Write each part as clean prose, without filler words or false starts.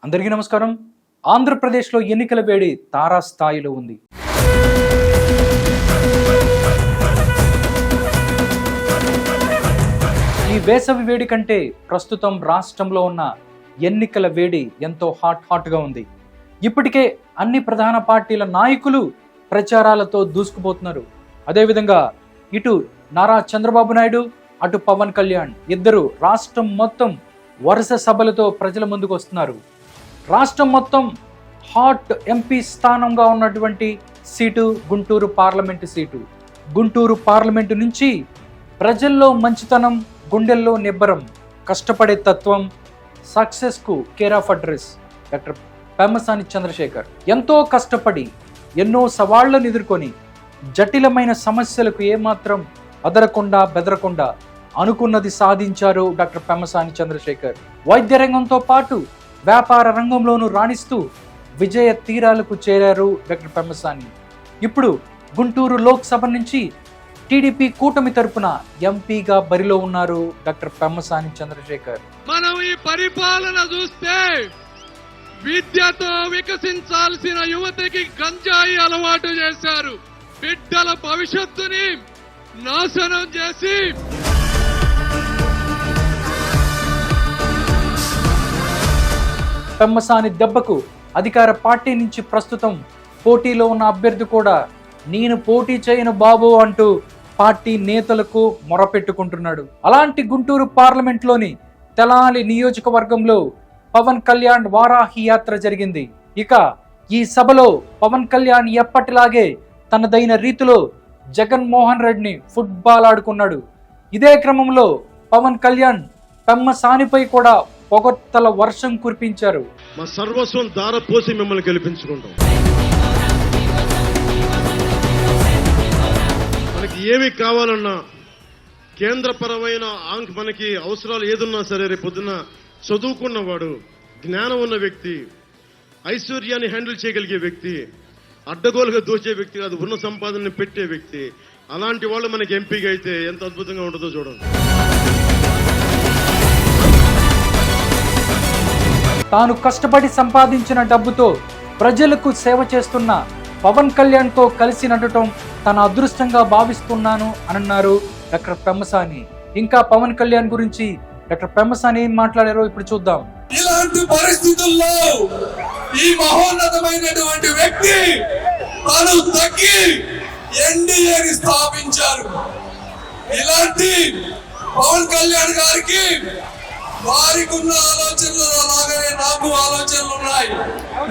అందరికీ నమస్కారం. ఆంధ్రప్రదేశ్లో ఎన్నికల వేడి తారాస్థాయిలో ఉంది. ఈ వేసవి వేడి కంటే ప్రస్తుతం రాష్ట్రంలో ఉన్న ఎన్నికల వేడి ఎంతో హాట్గా ఉంది. ఇప్పటికే అన్ని ప్రధాన పార్టీల నాయకులు ప్రచారాలతో దూసుకుపోతున్నారు. అదేవిధంగా ఇటు నారా చంద్రబాబు నాయుడు, అటు పవన్ కళ్యాణ్ ఇద్దరు రాష్ట్రం మొత్తం వరుస సభలతో ప్రజల ముందుకు వస్తున్నారు. రాష్ట్రం మొత్తం హాట్ ఎంపీ స్థానంగా ఉన్నటువంటి seat Guntur parliament seat. Guntur parliament నుంచి ప్రజల్లో మంచితనం, గుండెల్లో నిబ్బరం, కష్టపడే తత్వం, సక్సెస్కు care of address doctor Pemmasani Chandrasekhar. ఎంతో కష్టపడి ఎన్నో సవాళ్లను ఎదుర్కొని జటిలమైన సమస్యలకు ఏమాత్రం అదరకుండా బెదరకుండా అనుకున్నది సాధించారు డాక్టర్ పెమ్మసాని చంద్రశేఖర్. వైద్య రంగంతో పాటు వ్యాపార రంగంలోనూ రాణిస్తూ విజయ తీరాలకు చేరారు డాక్టర్ పెమ్మసాని. ఇప్పుడు గుంటూరు లోక్సభ నుంచి టీడీపీ కూటమి తరపున ఎంపీగా బరిలో ఉన్నారు డాక్టర్ పెమ్మసాని చంద్రశేఖర్. మనం ఈ పరిపాలన చూస్తే విద్యతో వికసించాల్సిన యువతకి గంజాయి అలవాటు చేశారు. బిడ్డల భవిష్యత్తుని నాశనం చేసి పెమ్మసాని దెబ్బకు అధికార పార్టీ నుంచి ప్రస్తుతం పోటీలో ఉన్న అభ్యర్థి కూడా నేను పోటీ చేయను బాబు అంటూ పార్టీ నేతలకు మొరపెట్టుకుంటున్నాడు. అలాంటి గుంటూరు పార్లమెంట్లోని తెనాలి నియోజకవర్గంలో పవన్ కళ్యాణ్ వారాహి యాత్ర జరిగింది. ఇక ఈ సభలో పవన్ కళ్యాణ్ ఎప్పటిలాగే తనదైన రీతిలో జగన్మోహన్ రెడ్డిని ఫుట్బాల్ ఆడుకున్నాడు. ఇదే క్రమంలో పవన్ కళ్యాణ్ పెమ్మసానిపై కూడా పొగడ్తల వర్షం కురిపించారు. మా సర్వస్వం దారపోసి మిమ్మల్ని గెలిపించుకుంటాం. మనకి ఏమి కావాలన్నా కేంద్రపరమైన మనకి అవసరాలు ఏదున్నా సరే రేపు పొద్దున్న చదువుకున్నవాడు, జ్ఞానం ఉన్న వ్యక్తి, ఐశ్వర్యాన్ని హ్యాండిల్ చేయగలిగే వ్యక్తి, అడ్డగోలుగా దోచే వ్యక్తి కాదు, ఉన్న సంపాదనని పెట్టే వ్యక్తి. అలాంటి వాళ్ళు మనకి ఎంపీగా అయితే ఎంత అద్భుతంగా ఉంటుందో చూడండి. తాను కష్టపడి సంపాదించిన డబ్బుతో ప్రజలకు సేవ చేస్తున్న పవన్ కళ్యాణ్తో కలిసి నడటం తన అదృష్టంగా భావిస్తున్నాను అన్నారు డాక్టర్ పెమ్మసాని. ఇంకా పవన్ కళ్యాణ్ గురించి డాక్టర్ పెమ్మసాని ఏం మాట్లాడారో ఇప్పుడు చూద్దాం. ఇలాంటి పరిస్థితుల్లో ఈ మహోన్నతమైనటువంటి వ్యక్తి తాను తగ్గి ఎన్డీఏని స్థాపించారు. ఇలాంటి పవన్ కళ్యాణ్ గారికి వారికి ఉన్న ఆలోచనలు లాగానే నాకు ఆలోచనలు ఉన్నాయి.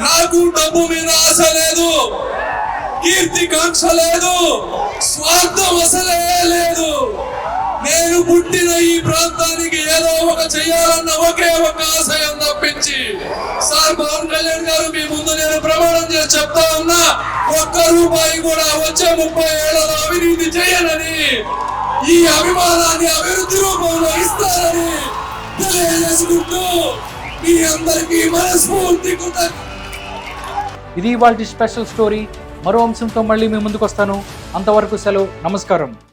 నాకు డబ్బు మీద ఆశ లేదు, కీర్తి కాంక్ష లేదు, స్వార్థం అసలే లేదు. నేను పుట్టిన ఈ ప్రాంతానికి ఏదో ఒక చేయాలన్న ఒకే ఒక ఆశయం తప్పించి, సార్ పవన్ కళ్యాణ్ గారు మీ ముందు నేను ప్రమాణం చేసి చెప్తా ఉన్నా, ఒక్క రూపాయి కూడా వచ్చే 30 ఏళ్లలో అవినీతి చేయనని, ఈ అభిమానాన్ని అభివృద్ధి రూపంలో ఇస్తానని తెలియజేసుకుంటూ మీ అందరికీ మనస్ఫూర్తి ఇది ఇవాల్టి స్పెషల్ స్టోరీ. మరో అంశంతో మళ్ళీ మీ ముందుకు వస్తాను. అంతవరకు సెలవు. నమస్కారం.